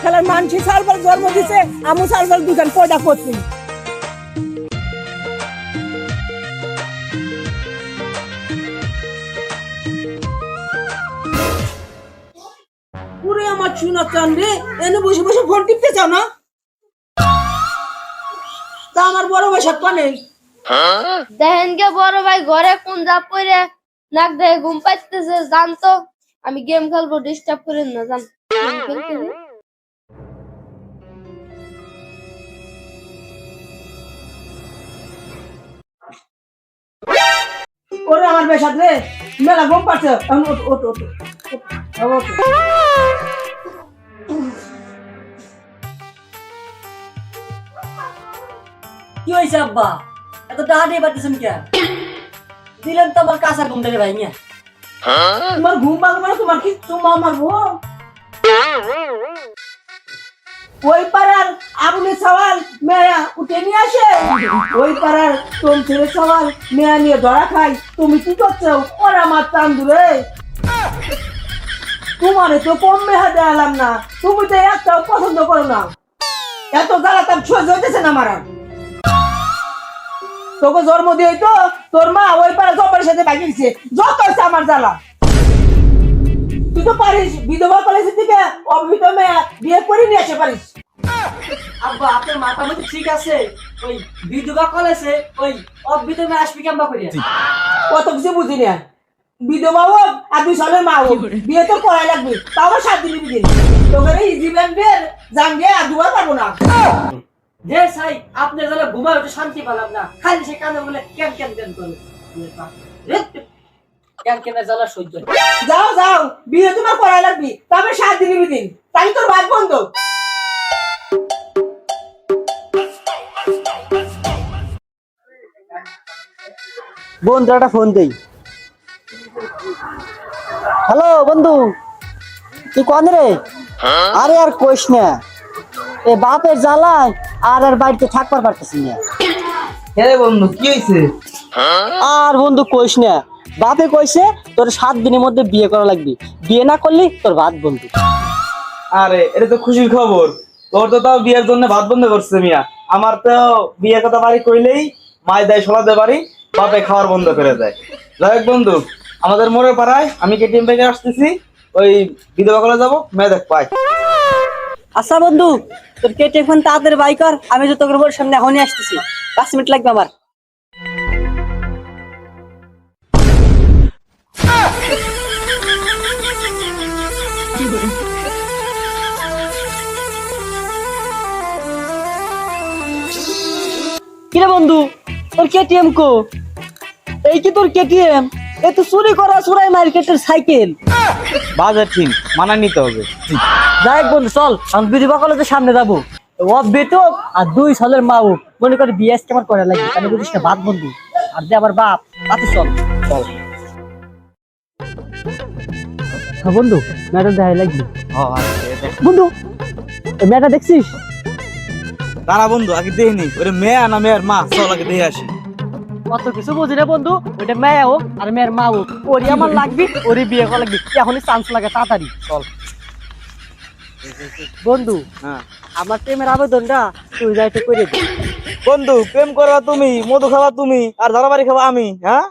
খেলার মানসি সালবার জন্ম দিছে আমু সালবার দুজন পয়দা করছি পুরে আমার চুনা চান রে এনে বসে বসে ফোন টিপতে চাও না তা আমার বড় ভাই সাত নেই দেখেন কে বড় ভাই ঘরে কোন জাপ করে নাক দেখে ঘুম পাইতেছে জানতো আমি গেম খেলবো ডিস্টার্ব করেন না জান ওরে আমার বেশাদ রে মেলা ঘুম পাচ্ছে এখন ওঠ ওঠ ওঠ কি হয়েছে আব্বা এত ডাহাডি পারতেছেন কে দিলেন তো আমার কাঁচা ঘুমটা রে ভাই মিয়া তোমার ঘুম ভাঙবে না তোমার কি চুমা মারবো ওই পাড়ার আবুলে সওয়াল মেয়া উঠে নিয়ে আসে ওই পাড়ার তোম ছেলে সওয়াল মেয়া নিয়ে ধরা খাই তুমি কি করছো ওরা আমার চান্দুরে তোমারে তো কম মেহা দেয়ালাম না তুমি তো একটাও পছন্দ করো না এত জ্বালা তার সহ্য হইতেছে না আমার আর। তোকে জন্ম দিয়ে তো তোর মা ওই পাড়া জবের সাথে বাকি দিচ্ছে যত হচ্ছে আমার জ্বালা তুই তো পারিস বিধবা কলেজ থেকে অবিধবা মেয়ে বিয়ে করে নিয়ে আসে পারিস আব্বা আপনার মাথা মধ্যে ঠিক আছে ওই বিধবা কলেজে ওই অবিধবা আসবি কেমবা করিয়া কত কিছু বুঝি না বিধবা হোক আর 2 সালের মা হোক বিয়ে তো করাই লাগবে তাও 7 দিন দিন তোকে ইজি ব্যান্ডের জাঙ্গে আর দুবার পাবো না যে সাই আপনি যারা ঘুমায় একটু শান্তি পেলাম না খালি সে কানে বলে কেন কেন কেন করে কেন কেন জ্বালা সহ্য যাও যাও বিয়ে তোমার করাই লাগবে তবে 7 দিন দিন তাই তোর ভাত বন্ধ বন্ধু একটা ফোন দেই হ্যালো বন্ধু তুই কোন রে আরে আর কইস না এ বাপের জ্বালায় আর বাড়িতে থাকবার পারতেছি না হ্যাঁ বন্ধু কি হয়েছে আর বন্ধু কইস না বাপে কইছে তোর 7 দিনের মধ্যে বিয়ে করা লাগবে বিয়ে না করলি তোর ভাত বন্ধ আরে এটা তো খুশির খবর তোর তো তাও বিয়ের জন্য ভাত বন্ধ করছে মিয়া আমার তো বিয়ের কথা বাড়ি কইলেই মায় দেয় সলাতে পারি বাপে খাওয়ার বন্ধ করে দেয় যাই হোক বন্ধু আমাদের মোড়ের পাড়ায় আমি কেটিএম থেকে আসতেছি ওই বিধবা কলেজ যাবো মেয়ে দেখ পাই আচ্ছা বন্ধু তোর কেটে এখন তাড়াতাড়ি বাই কর আমি তো তোর সামনে এখনই আসতেছি 5 মিনিট লাগবে আমার কিরে বন্ধু তোর কেটিএম কো এই কি তোর কেটিএম এ তো চুরি করা চুরাই মার্কেটের সাইকেল বাজার ঠিক মানা নিতে হবে যাই হোক বন্ধু চল আমি বিধবা কলেজের সামনে যাবো ও বেটো আর 2 সালের মাও মনে করে বিয়ে আজকে আমার করা লাগবে কারণ বুঝিস না ভাত বন্ধু আর যে আমার বাপ তাতে চল চল হ্যাঁ বন্ধু মেয়েটা দেখাই লাগবে বন্ধু মেয়েটা দেখছিস তারা বন্ধু আগে দেখিনি ওরে মেয়ে না মেয়ের মা চল আগে দেখে আসি কত কিছু বুঝি না বন্ধু ওইটা মেয়ে হোক আর মেয়ের মা হোক ওরই আমার লাগবে ওরই বিয়ে করা লাগবে এখনই চান্স লাগে তাড়াতাড়ি চল বন্ধু হ্যাঁ আমার প্রেমের আবেদনটা তুই যাইতে করে দে বন্ধু প্রেম করবা তুমি মধু খাবা তুমি আর ধরাবাড়ি খাবা আমি হ্যাঁ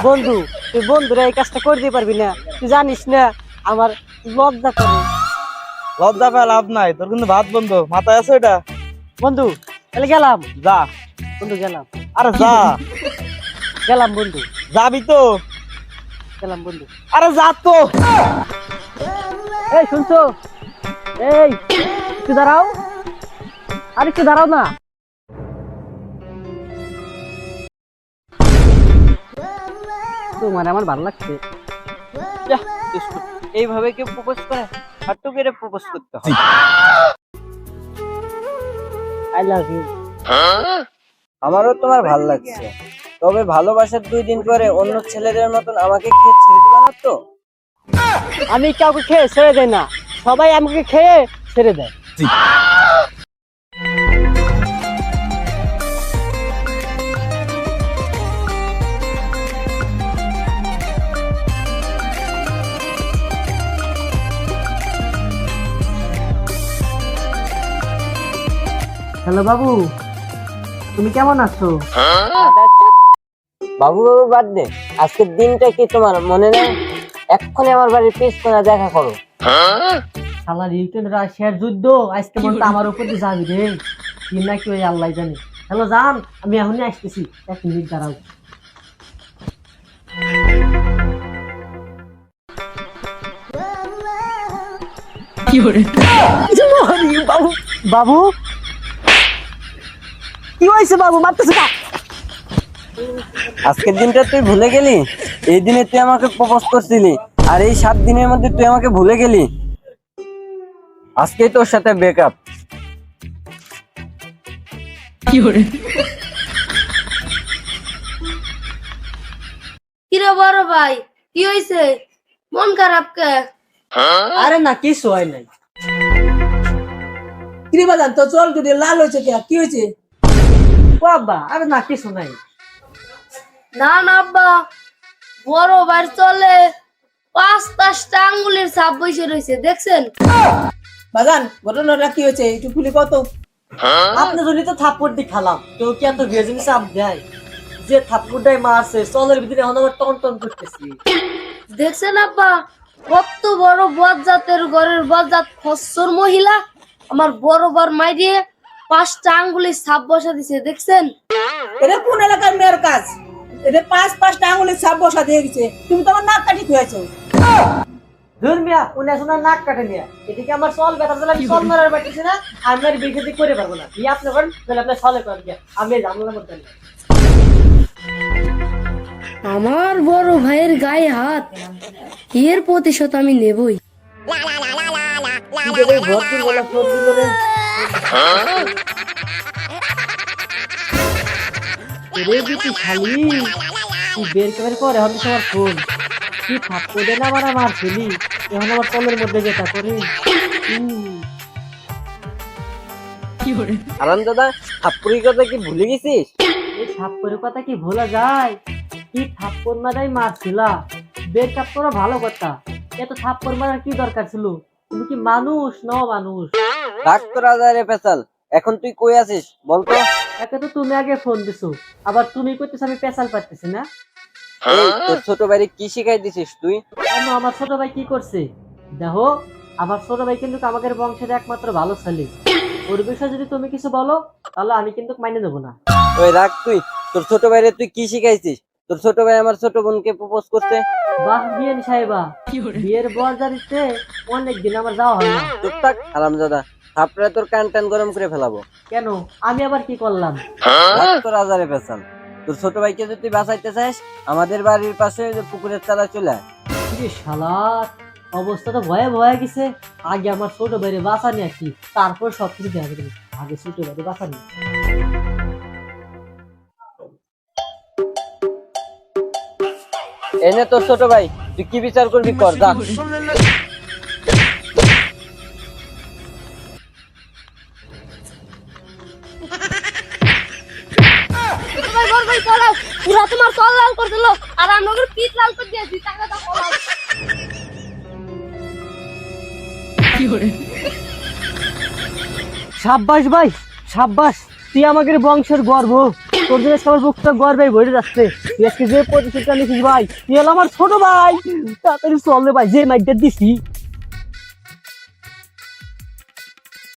বন্ধু তুই বন্ধুরা এই কাজটা করে দিতে পারবি না তুই জানিস না আমার লজ্জা করে লজ্জা পেয়ে লাভ নাই তোর কিন্তু ভাত বন্ধু মাথায় আছে এটা বন্ধু তাহলে গেলাম যা বন্ধু গেলাম আরে যা গেলাম বন্ধু যাবি তো গেলাম বন্ধু আরে যা তো এই শুনছো এই একটু দাঁড়াও আর একটু দাঁড়াও না তোমার আমার ভালো লাগছে এইভাবে কেউ প্রপোজ করে হাট্টু করে প্রপোজ করতে হয় আই লাভ ইউ আমারও তোমার ভালো লাগছে তবে ভালোবাসার 2 দিন পরে অন্য ছেলেদের মতন আমাকে খেয়ে ছেড়ে দিবা না তো আমি কাউকে খেয়ে ছেড়ে দেয় না সবাই আমাকে খেয়ে ছেড়ে দেয় হ্যালো বাবু, তুমি কেমন আছো? বাবু বাবু বাদ দে, আজকের দিনটা কি তোমার মনে নেই? এক্ষুনি আমার বাড়ির পিছনে দেখা করো। শালা ইউক্রেন রাশিয়ার যুদ্ধ আজকে মনে হয় আমার উপর দিয়ে যাবি রে, কি না কি ওই আল্লাহ জানে। হ্যালো জান, আমি এখনই আসতেছি, 1 মিনিট দাঁড়াও। বাবু বাবু কি হয়েছে বাবু, মারতেছে না? আজকের দিনটা তুই ভুলে গেলি? এই দিনে তুই আমাকে প্রপোজ করছিলি, আর এই 7 দিনের মধ্যে তুই আমাকে ভুলে গেলি। আজকেই তোর সাথে ব্রেকআপ। কিরে বড় ভাই, কি হয়েছে? মন খারাপ কে? আরে না, কিছু হয় নাই। কিরে বাজান তো চল যদি লাল হয়েছে কে, কি হয়েছে? বাবা আরে না, কিছু নাই। না না আব্বা, বড় ভাই চলে 5-5টা আঙ্গুলের ছাপ বসে রয়েছে, দেখছেন? বাজান ঘটনাটা কি হয়েছে একটু খুলি কত? আপনি যদি তো থাপ্পড় দিয়ে খালাম, কেউ কি এত বিয়ে জিনিস চাপ দেয়? যে থাপ্পড়টাই মারছে চলের ভিতরে এখন আবার টন টন করতেছি। দেখছেন আব্বা, কত বড় বজ্জাতের ঘরের বজ্জাত খচ্চর মহিলা আমার বড় বড় মাই দিয়ে 5টা আঙ্গুলের ছাপ বসা দিছে, দেখছেন? এটা কোন এলাকার মেয়ের কাজ? এটা 5-5টা আঙুলের ছাপ বসা দিয়ে গেছে, তুমি তো আমার নাক কাটি থুয়েছো। ধুর মিয়া, উনি এখন আর নাক কাটে মিয়া, এদিকে আমার চল ব্যথা দিলে আমি চল মারার পারতেছি না, আমি আর বিয়ে শাদী করে পারবো না। বিয়ে আপনি করেন, তাহলে আপনার চলে করেন গিয়া, আমি এই জানলার মধ্যে না। আমার বড় ভাইয়ের গায়ে হাত, এর প্রতিশোধ আমি নেবই। কি দেবে ভর্তির বলা সত্যি করে। রে বিটি শালি, তুই বের করে পরে হবে তোমার ফোন। কি থাপ্পড়ে না মারা মারছিলি, এখন আমার তলের মধ্যে যেটা করে। আরাম দাদা, থাপ্পড়ির কথা কি ভুলে গেছিস? এই থাপ্পড়ের কথা কি ভোলা যায়? কি থাপ্পড় মারাই মারছিলা, ব্রেকআপ করা ভালো কথা, এত থাপ্পড় মারার কি দরকার ছিল? তুমি কি মানুষ ন মানুষ? ডাক্তার আজারে পেছাল, এখন তুই কই আছিস বলতো? একে তো তুমি আগে ফোন দিছো, আবার তুমি কইতেছ আমি পেছাল পারতেছি না। এই, তোর ছোট ভাইরে কি শিখাই দিছিস তুই? কেন, আমার ছোট ভাই কি করছে? দেখো, আমার ছোট ভাই কিন্তু আমাদের বংশের একমাত্র ভালো ছেলে, ওর বিষয়ে যদি তুমি কিছু বলো তাহলে আমি কিন্তু মাইনে নেবো না। ওই রাখ তুই, তোর ছোট ভাইরে তুই কি শিখাইছিস? তোর ছোট ভাই আমার ছোট বোনকে প্রপোজ করতে। বাহ বিয়েন সাহেবা, বিয়ের বরজারিতে অনেকদিন আমার যাওয়া হয় না। চুপ থাক হারামজাদা, থাপড়ে তোর কান টান গরম করে ফেলাবো। কেন, আমি আবার কি করলাম? ডাক্তার আজারে পেছাল, তোর ছোট ভাইকে যদি তুই বাঁচাইতে চাস, আমাদের বাড়ির পাশে যে পুকুরের চালা চলে আয়। কি শালার অবস্থা তো ভয়ে ভয়ে গেছে। আগে আমার ছোট ভাইরে বাঁচা নিয়ে আসি, তারপর সবকিছু দেখা যাবে। আগে ছোট ভাইরে বাঁচা নিয়ে আসি। এনে তোর ছোট ভাই, তুই কি বিচার করবি কর, যা। ভাই বড় ভাই পড়াও, পুরা তোমার চল লাল করে দিল, আর আমাদের পিঠ লাল করে দিয়েছি, টাকা দাও পড়াও। সাব্বাস ভাই, সাব্বাস, তুই আমাদের বংশের গর্ব, তোর জন্য সবার বুকটা গর্বে ভরে যাচ্ছে। তুই আজকে যে প্রতিশোধটা নিছিস ভাই, তুই হলো আমার ছোট ভাই। তাড়াতাড়ি চল রে ভাই, যে মাইকটা দিছি